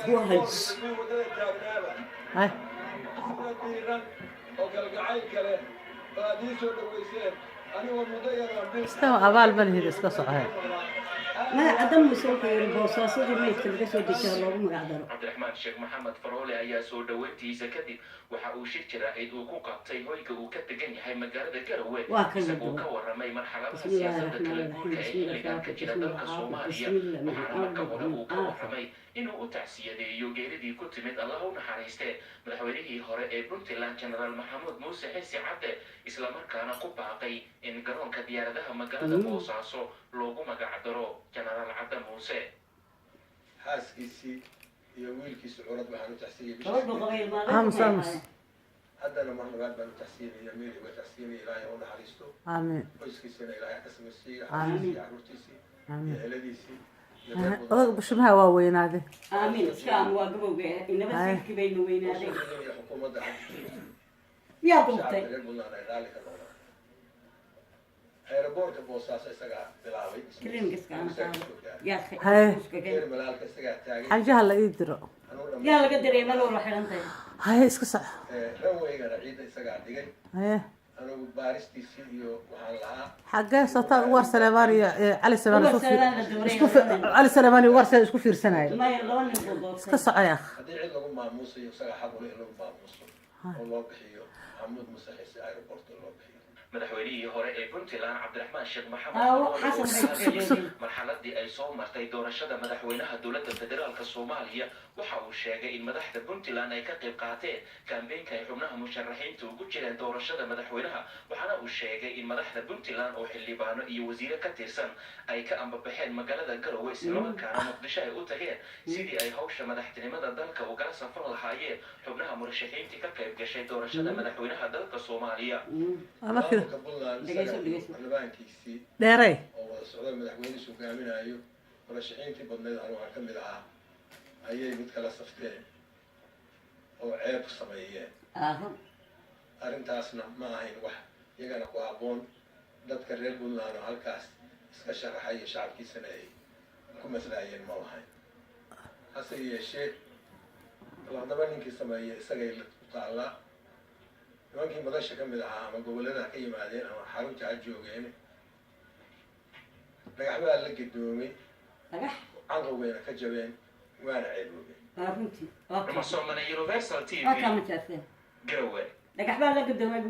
كويس هاي استوى أبال بله بس قصة هاي ما عدم مسوق البوصاص اللي ما يتكلم سود الله ومقعدره عبد الرحمن الشيخ محمد فرولي ayaa soo dhaweyntiisa kadib waxa uu shir jiraacid uu ku qabtay hoyga uu ka degan yahay magaalada Garowe isagoo ka waramay marxaladda siyaasadda kala guurka ee xilligan ka jira dalka Soomaaliya waxaana marka hore uu ka waramay inuu u tacsiyadeeyo geeridii ku timid Allah u naxariistay madaxweynihii hore ee Puntland General Maxamuud Muuse Xisi Cabde isla markaana ku baaqay in garoonka diyaaradaha magaalada Boosaaso loogu magac daro General Cabde Muuse حاسكيسي يويل كيس عرض بحنو تحسيني أمس هذا لما نقعد بحنو تحسيني يميلي وتحسيني إلهي هون حريستو آمين ويسكيسينا إلهي قسم السي آمين. عروتيسي آمين يهلديسي أضغط بشبها واوين هذه آمين إسلام واقبوا به إن بس يحكي بينه وبين هذا حكومة يا شعب بنتي قلنا أنا ذلك الأمر aeroboortka boosaaso isagaa bilaabay كلين قسكان يا أخي هاي geer malaalka isagaa taagay حاجة هلا يدرو يا لا قدر يملوا روح أنت هاي اسكسع ranwaygana ciidda isagaa dhigay هاي anugu baaristiisii iyo waxaan lahaa حاجة سطا ور سليماني علي سليماني علي سليماني ور اسكو فيرسناي ما يلون الفضول اسكسع يا أخ haddii cid lagu maamuusayo isagaa xaq u leh in lagu maamuuso oo loo bixiyo maxamuud muuse xisi aeroboortka loo bixiyo madaxweynihii hore ee Puntland Cabdiraxmaan Sheekh حسن marxaladii ay soo martay doorashada madaxweynaha dowladda federaalka Soomaaliya waxa uu sheegay in madaxda Puntland ay ka qayb qaateen kaambeynka ay xubnaha musharaxiinta ugu jireen doorashada madaxweynaha waxaana uu sheegay in madaxda Puntland oo xildhibaano iyo wasiiro ka tirsan ay ka ambabaxeen magaalada Garowe isla markaana Muqdisho ay u tageen sidii ay hawsha madaxtinimada dalka uga safan lahaayeen xubnaha musharaxiinta ka qayb gashay doorashada madaxweynaha dalka Soomaaliya أما كده xildhibaankiisii ديري oo wada socda madaxweynihiisu hogaaminayo murashaxiintii badnayd anu aan ka mid ahaa ayay mid kala safteen oo ceeb sameeyeen arrintaasna ma ahayn wax iyagana ku habboon dadka reer Puntland oo halkaas iska sharaxay iyo shacabkiisana ay ku maslaayeen ma lahayn hase yeeshee labadaba ninkii sameeyey isagay u taallaa nimankii madasha ka mid ahaa ama gobollada ka yimaadeen ama xarunta ha joogeen dhagax baa la gedoomay canqowgayna ka jabeen waana ceeboobeen Universal TV ما كان متأثر Garowe لك أحبال لك الدوام